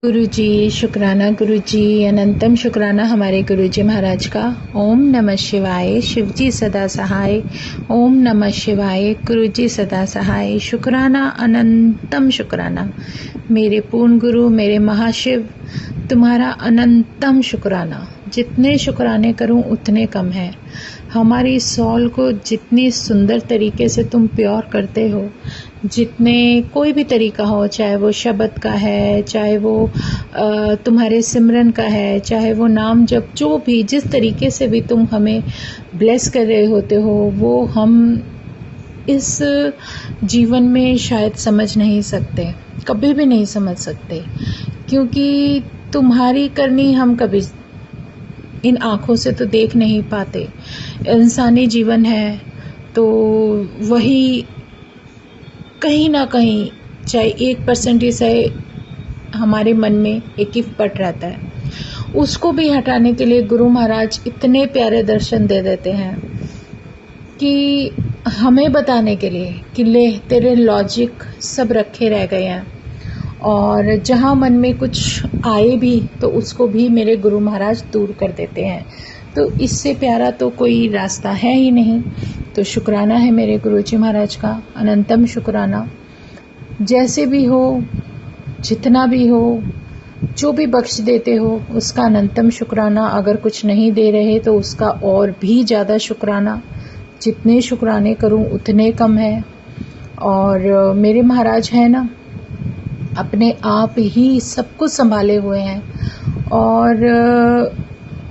गुरुजी शुक्राना, गुरुजी अनंतम शुक्राना हमारे गुरुजी महाराज का। ओम नमः शिवाय। शिवजी सदा सहाय। ओम नमः शिवाय। गुरुजी सदा सहाय। शुक्राना, अनंतम शुक्राना मेरे पूर्ण गुरु, मेरे महाशिव, तुम्हारा अनंतम शुक्राना। जितने शुक्राने करूं उतने कम है। हमारी सॉल को जितनी सुंदर तरीके से तुम प्योर करते हो, जितने कोई भी तरीका हो, चाहे वो शब्द का है, चाहे वो तुम्हारे सिमरन का है, चाहे वो नाम जप, जो भी जिस तरीके से भी तुम हमें ब्लेस कर रहे होते हो, वो हम इस जीवन में शायद समझ नहीं सकते, कभी भी नहीं समझ सकते, क्योंकि तुम्हारी करनी हम कभी इन आँखों से तो देख नहीं पाते। इंसानी जीवन है तो वही कहीं ना कहीं, चाहे 1% ही सही, हमारे मन में एक ही पट रहता है। उसको भी हटाने के लिए गुरु महाराज इतने प्यारे दर्शन दे देते हैं कि हमें बताने के लिए कि ले तेरे लॉजिक सब रखे रह गए हैं, और जहाँ मन में कुछ आए भी तो उसको भी मेरे गुरु महाराज दूर कर देते हैं। तो इससे प्यारा तो कोई रास्ता है ही नहीं। तो शुक्राना है मेरे गुरुजी महाराज का, अनंतम शुक्राना। जैसे भी हो, जितना भी हो, जो भी बख्श देते हो उसका अनंतम शुक्राना। अगर कुछ नहीं दे रहे तो उसका और भी ज़्यादा शुक्राना। जितने शुक्राने करूं उतने कम है। और मेरे महाराज हैं ना, अपने आप ही सब कुछ संभाले हुए हैं। और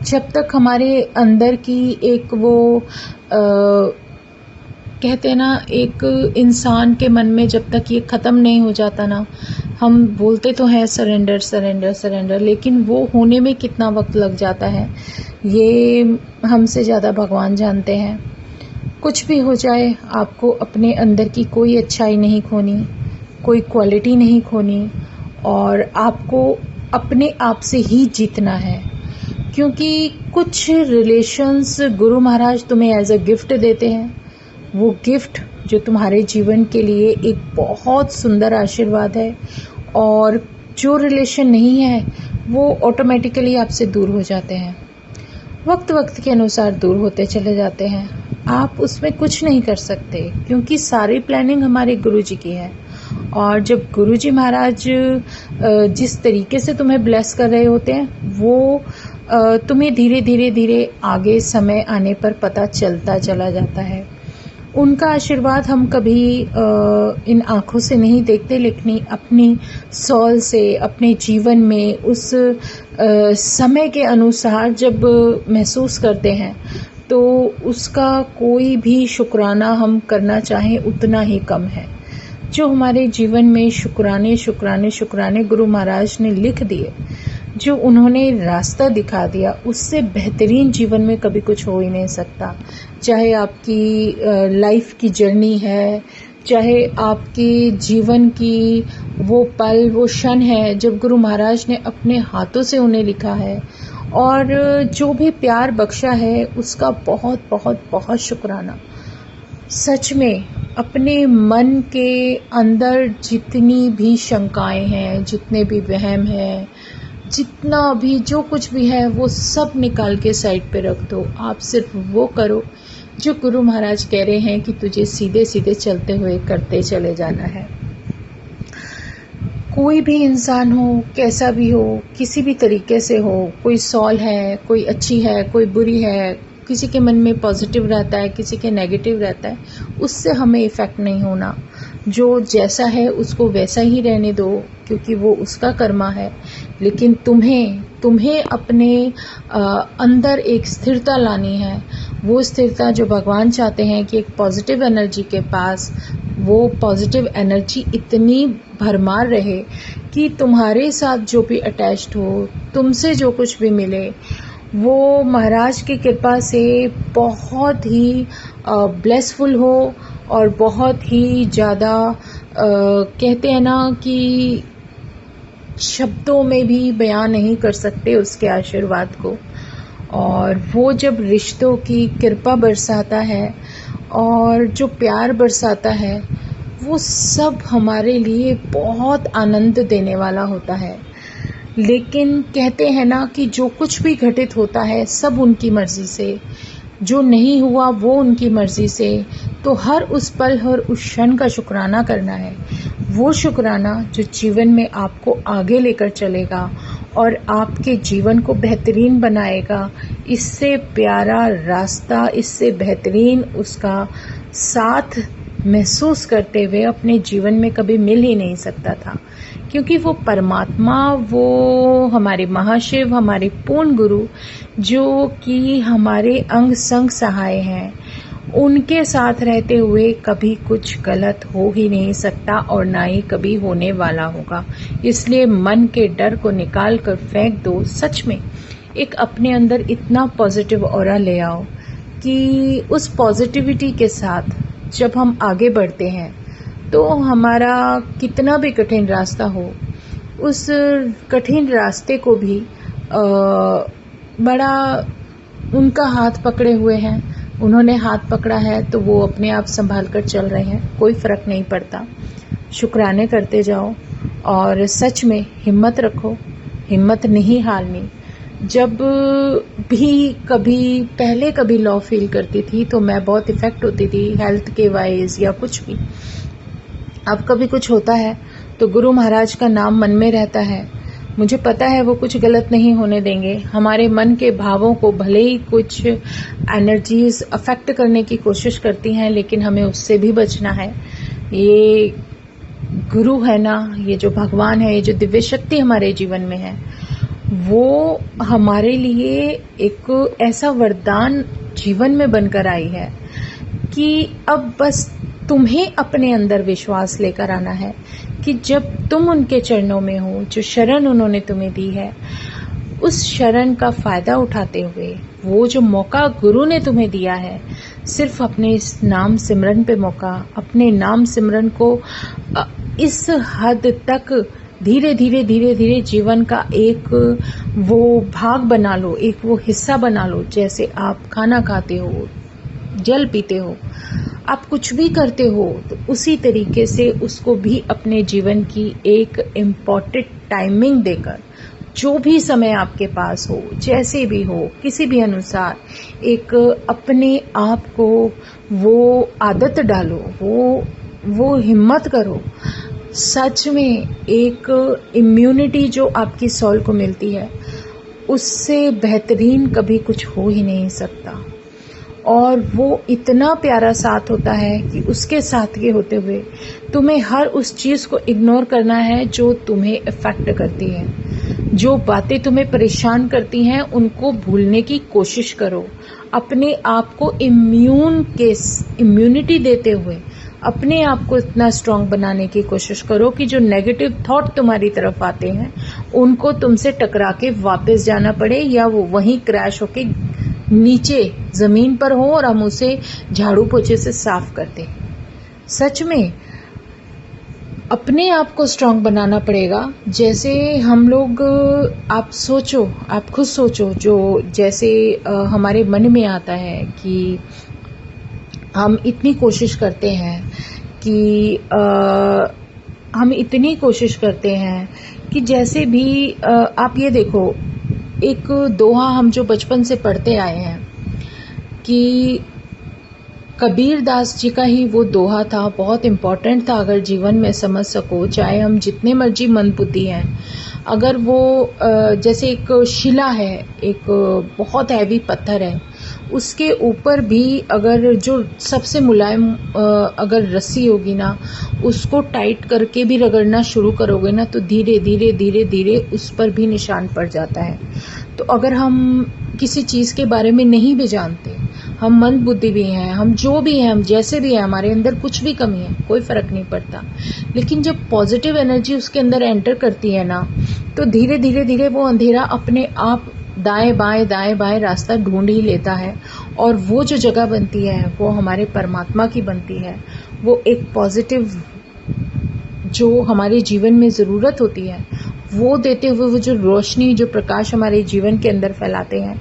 जब तक हमारे अंदर की एक वो कहते हैं ना, एक इंसान के मन में जब तक ये ख़त्म नहीं हो जाता ना, हम बोलते तो हैं सरेंडर सरेंडर सरेंडर, लेकिन वो होने में कितना वक्त लग जाता है ये हमसे ज़्यादा भगवान जानते हैं। कुछ भी हो जाए, आपको अपने अंदर की कोई अच्छाई नहीं खोनी, कोई क्वालिटी नहीं खोनी, और आपको अपने आप से ही जीतना है। क्योंकि कुछ रिलेशंस गुरु महाराज तुम्हें एज अ गिफ्ट देते हैं। वो गिफ्ट जो तुम्हारे जीवन के लिए एक बहुत सुंदर आशीर्वाद है, और जो रिलेशन नहीं है वो ऑटोमेटिकली आपसे दूर हो जाते हैं, वक्त वक्त के अनुसार दूर होते चले जाते हैं। आप उसमें कुछ नहीं कर सकते, क्योंकि सारी प्लानिंग हमारे गुरुजी की है। और जब गुरुजी महाराज जिस तरीके से तुम्हें ब्लेस कर रहे होते हैं, वो तुम्हें धीरे धीरे धीरे आगे समय आने पर पता चलता चला जाता है। उनका आशीर्वाद हम कभी इन आँखों से नहीं देखते, लेकिन अपनी सॉल से, अपने जीवन में उस समय के अनुसार जब महसूस करते हैं तो उसका कोई भी शुक्राना हम करना चाहें उतना ही कम है। जो हमारे जीवन में शुक्राने शुक्राने शुक्राने गुरु महाराज ने लिख दिए, जो उन्होंने रास्ता दिखा दिया, उससे बेहतरीन जीवन में कभी कुछ हो ही नहीं सकता। चाहे आपकी लाइफ की जर्नी है, चाहे आपके जीवन की वो पल, वो क्षण है जब गुरु महाराज ने अपने हाथों से उन्हें लिखा है, और जो भी प्यार बख्शा है उसका बहुत बहुत बहुत शुक्राना। सच में अपने मन के अंदर जितनी भी शंकाएं हैं, जितने भी वहम हैं, जितना भी जो कुछ भी है, वो सब निकाल के साइड पे रख दो। आप सिर्फ वो करो जो गुरु महाराज कह रहे हैं कि तुझे सीधे सीधे चलते हुए करते चले जाना है। कोई भी इंसान हो, कैसा भी हो, किसी भी तरीके से हो, कोई सॉल है, कोई अच्छी है, कोई बुरी है, किसी के मन में पॉजिटिव रहता है, किसी के नेगेटिव रहता है, उससे हमें इफ़ेक्ट नहीं होना। जो जैसा है उसको वैसा ही रहने दो, क्योंकि वो उसका कर्मा है। लेकिन तुम्हें अपने अंदर एक स्थिरता लानी है। वो स्थिरता जो भगवान चाहते हैं कि एक पॉजिटिव एनर्जी के पास वो पॉजिटिव एनर्जी इतनी भरमार रहे कि तुम्हारे साथ जो भी अटैच्ड हो, तुमसे जो कुछ भी मिले, वो महाराज की कृपा से बहुत ही ब्लेसफुल हो, और बहुत ही ज़्यादा कहते हैं ना कि शब्दों में भी बयान नहीं कर सकते उसके आशीर्वाद को। और वो जब रिश्तों की कृपा बरसाता है और जो प्यार बरसाता है, वो सब हमारे लिए बहुत आनंद देने वाला होता है। लेकिन कहते हैं ना कि जो कुछ भी घटित होता है सब उनकी मर्जी से, जो नहीं हुआ वो उनकी मर्जी से। तो हर उस पल, हर उस क्षण का शुक्राना करना है। वो शुक्राना जो जीवन में आपको आगे लेकर चलेगा और आपके जीवन को बेहतरीन बनाएगा। इससे प्यारा रास्ता, इससे बेहतरीन उसका साथ महसूस करते हुए अपने जीवन में कभी मिल ही नहीं सकता था, क्योंकि वो परमात्मा, वो हमारे महाशिव, हमारे पूर्ण गुरु, जो कि हमारे अंग संग सहाय हैं, उनके साथ रहते हुए कभी कुछ गलत हो ही नहीं सकता और ना ही कभी होने वाला होगा। इसलिए मन के डर को निकाल कर फेंक दो। सच में एक अपने अंदर इतना पॉजिटिव ऑरा ले आओ कि उस पॉजिटिविटी के साथ जब हम आगे बढ़ते हैं तो हमारा कितना भी कठिन रास्ता हो, उस कठिन रास्ते को भी बड़ा उनका हाथ पकड़े हुए हैं, उन्होंने हाथ पकड़ा है तो वो अपने आप संभाल कर चल रहे हैं। कोई फ़र्क नहीं पड़ता। शुक्राने करते जाओ और सच में हिम्मत रखो, हिम्मत नहीं हारनी। जब भी कभी पहले कभी लॉ फील करती थी तो मैं बहुत इफ़ेक्ट होती थी हेल्थ के वाइज या कुछ भी। अब कभी कुछ होता है तो गुरु महाराज का नाम मन में रहता है। मुझे पता है वो कुछ गलत नहीं होने देंगे। हमारे मन के भावों को भले ही कुछ एनर्जीज अफेक्ट करने की कोशिश करती हैं, लेकिन हमें उससे भी बचना है। ये गुरु है ना, ये जो भगवान है, ये जो दिव्य शक्ति हमारे जीवन में है, वो हमारे लिए एक ऐसा वरदान जीवन में बनकर आई है कि अब बस तुम्हें अपने अंदर विश्वास लेकर आना है कि जब तुम उनके चरणों में हो, जो शरण उन्होंने तुम्हें दी है, उस शरण का फायदा उठाते हुए वो जो मौका गुरु ने तुम्हें दिया है, सिर्फ अपने इस नाम सिमरन पे मौका, अपने नाम सिमरन को इस हद तक धीरे धीरे धीरे धीरे जीवन का एक वो भाग बना लो, एक वो हिस्सा बना लो। जैसे आप खाना खाते हो, जल पीते हो, आप कुछ भी करते हो, तो उसी तरीके से उसको भी अपने जीवन की एक इम्पॉर्टेंट टाइमिंग देकर, जो भी समय आपके पास हो, जैसे भी हो, किसी भी अनुसार एक अपने आप को वो आदत डालो, वो हिम्मत करो। सच में एक इम्यूनिटी जो आपकी सॉल को मिलती है, उससे बेहतरीन कभी कुछ हो ही नहीं सकता। और वो इतना प्यारा साथ होता है कि उसके साथ के होते हुए तुम्हें हर उस चीज़ को इग्नोर करना है जो तुम्हें इफेक्ट करती है। जो बातें तुम्हें परेशान करती हैं उनको भूलने की कोशिश करो। अपने आप को इम्यूनिटी देते हुए अपने आप को इतना स्ट्रांग बनाने की कोशिश करो कि जो नेगेटिव थॉट तुम्हारी तरफ आते हैं उनको तुमसे टकरा के वापस जाना पड़े, या वो वहीं क्रैश होके नीचे जमीन पर हो और हम उसे झाड़ू पोछे से साफ करते। सच में अपने आप को स्ट्रांग बनाना पड़ेगा। जैसे हम लोग, आप सोचो, आप खुद सोचो, जो जैसे हमारे मन में आता है कि हम इतनी कोशिश करते हैं कि हम इतनी कोशिश करते हैं कि जैसे भी आप ये देखो, एक दोहा हम जो बचपन से पढ़ते आए हैं कि कबीर दास जी का ही वो दोहा था, बहुत इम्पोर्टेंट था। अगर जीवन में समझ सको, चाहे हम जितने मर्जी मंदबुद्धि हैं, अगर वो जैसे एक शिला है, एक बहुत हैवी पत्थर है, उसके ऊपर भी अगर जो सबसे मुलायम अगर रस्सी होगी ना, उसको टाइट करके भी रगड़ना शुरू करोगे ना, तो धीरे धीरे धीरे धीरे उस पर भी निशान पड़ जाता है। तो अगर हम किसी चीज़ के बारे में नहीं भी जानते, हम मंद बुद्धि भी हैं, हम जो भी हैं, हम जैसे भी हैं, हमारे अंदर कुछ भी कमी है, कोई फ़र्क नहीं पड़ता, लेकिन जब पॉजिटिव एनर्जी उसके अंदर एंटर करती है ना, तो धीरे धीरे धीरे वो अंधेरा अपने आप दाएं बाएं रास्ता ढूंढ ही लेता है। और वो जो जगह बनती है वो हमारे परमात्मा की बनती है। वो एक पॉजिटिव जो हमारे जीवन में ज़रूरत होती है वो देते हुए वो जो रोशनी, जो प्रकाश हमारे जीवन के अंदर फैलाते हैं,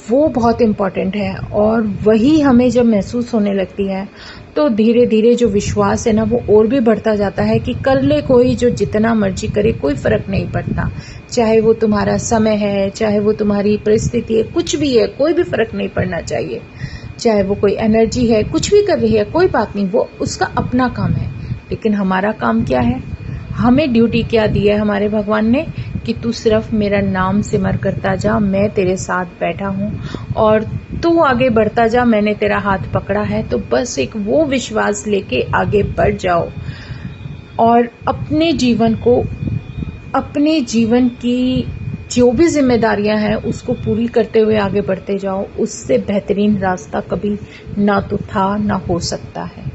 वो बहुत इम्पॉर्टेंट है। और वही हमें जब महसूस होने लगती है तो धीरे धीरे जो विश्वास है ना वो और भी बढ़ता जाता है कि कर ले कोई जो जितना मर्जी करे, कोई फर्क नहीं पड़ता। चाहे वो तुम्हारा समय है, चाहे वो तुम्हारी परिस्थिति है, कुछ भी है, कोई भी फर्क नहीं पड़ना चाहिए। चाहे वो कोई एनर्जी है, कुछ भी कर रही है, कोई बात नहीं, वो उसका अपना काम है। लेकिन हमारा काम क्या है? हमें ड्यूटी क्या दी है हमारे भगवान ने कि तू सिर्फ मेरा नाम सिमर करता जा, मैं तेरे साथ बैठा हूँ और तू आगे बढ़ता जा, मैंने तेरा हाथ पकड़ा है। तो बस एक वो विश्वास लेके आगे बढ़ जाओ और अपने जीवन की जो भी जिम्मेदारियां हैं उसको पूरी करते हुए आगे बढ़ते जाओ। उससे बेहतरीन रास्ता कभी ना तो था ना हो सकता है।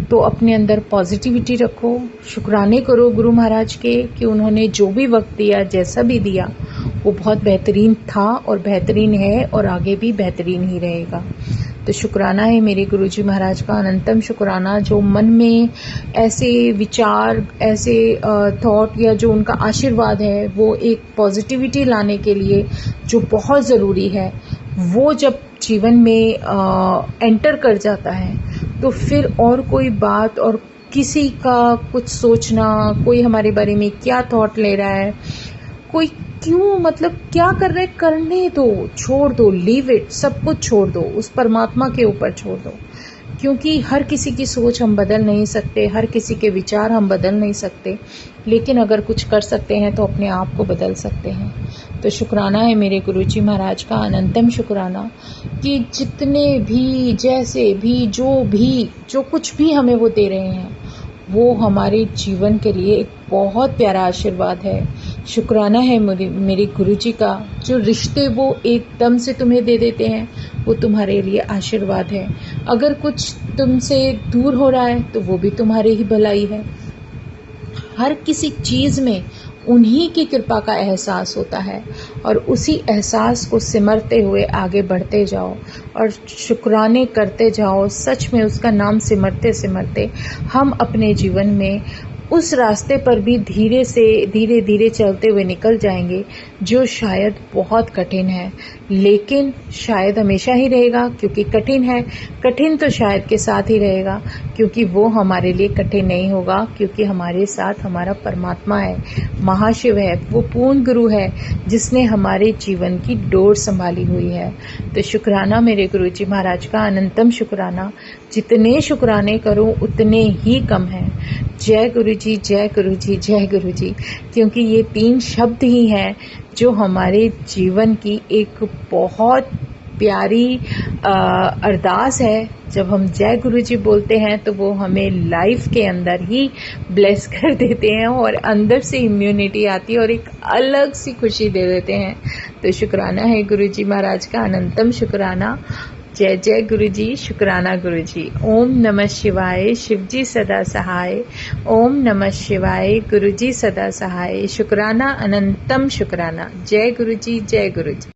तो अपने अंदर पॉजिटिविटी रखो, शुक्राने करो गुरु महाराज के कि उन्होंने जो भी वक्त दिया, जैसा भी दिया, वो बहुत बेहतरीन था और बेहतरीन है और आगे भी बेहतरीन ही रहेगा। तो शुक्राना है मेरे गुरुजी महाराज का, अनंतम शुक्राना, जो मन में ऐसे विचार, ऐसे थॉट या जो उनका आशीर्वाद है वो एक पॉजिटिविटी लाने के लिए जो बहुत ज़रूरी है, वो जब जीवन में एंटर कर जाता है तो फिर और कोई बात और किसी का कुछ सोचना, कोई हमारे बारे में क्या थॉट ले रहा है, कोई क्यों, मतलब क्या कर रहे, करने दो, छोड़ दो, लीव इट, सब कुछ छोड़ दो, उस परमात्मा के ऊपर छोड़ दो। क्योंकि हर किसी की सोच हम बदल नहीं सकते, हर किसी के विचार हम बदल नहीं सकते, लेकिन अगर कुछ कर सकते हैं तो अपने आप को बदल सकते हैं। तो शुक्राना है मेरे गुरुजी महाराज का, अनंतम शुक्राना कि जितने भी, जैसे भी, जो कुछ भी हमें वो दे रहे हैं वो हमारे जीवन के लिए एक बहुत प्यारा आशीर्वाद है। शुक्राना है मेरे गुरुजी का, जो रिश्ते वो एकदम से तुम्हें दे देते हैं वो तुम्हारे लिए आशीर्वाद है। अगर कुछ तुमसे दूर हो रहा है तो वो भी तुम्हारे ही भलाई है। हर किसी चीज़ में उन्हीं की कृपा का एहसास होता है और उसी एहसास को सिमरते हुए आगे बढ़ते जाओ और शुक्राने करते जाओ। सच में उसका नाम सिमरते सिमरते हम अपने जीवन में उस रास्ते पर भी धीरे धीरे चलते हुए निकल जाएंगे, जो शायद बहुत कठिन है, लेकिन शायद हमेशा ही रहेगा, क्योंकि कठिन है। कठिन तो शायद के साथ ही रहेगा, क्योंकि वो हमारे लिए कठिन नहीं होगा, क्योंकि हमारे साथ हमारा परमात्मा है, महाशिव है, वो पूर्ण गुरु है जिसने हमारे जीवन की डोर संभाली हुई है। तो शुक्राना मेरे गुरुजी महाराज का, अनंतम शुक्राना। जितने शुक्राने करो उतने ही कम है। जय गुरुजी, जय गुरुजी, जय गुरुजी, क्योंकि ये 3 शब्द ही हैं जो हमारे जीवन की एक बहुत प्यारी अरदास है। जब हम जय गुरुजी बोलते हैं तो वो हमें लाइफ के अंदर ही ब्लेस कर देते हैं और अंदर से इम्यूनिटी आती है और एक अलग सी खुशी दे देते हैं। तो शुक्राना है गुरुजी महाराज का, अनंतम शुक्राना। जय जय गुरुजी, शुक्राना गुरुजी। ओम नमः शिवाय, शिवजी सदा सहाय। ओम नमः शिवाय, गुरुजी सदा सहाय। शुक्राना, अनंतम शुक्राना। जय गुरुजी, जय गुरुजी।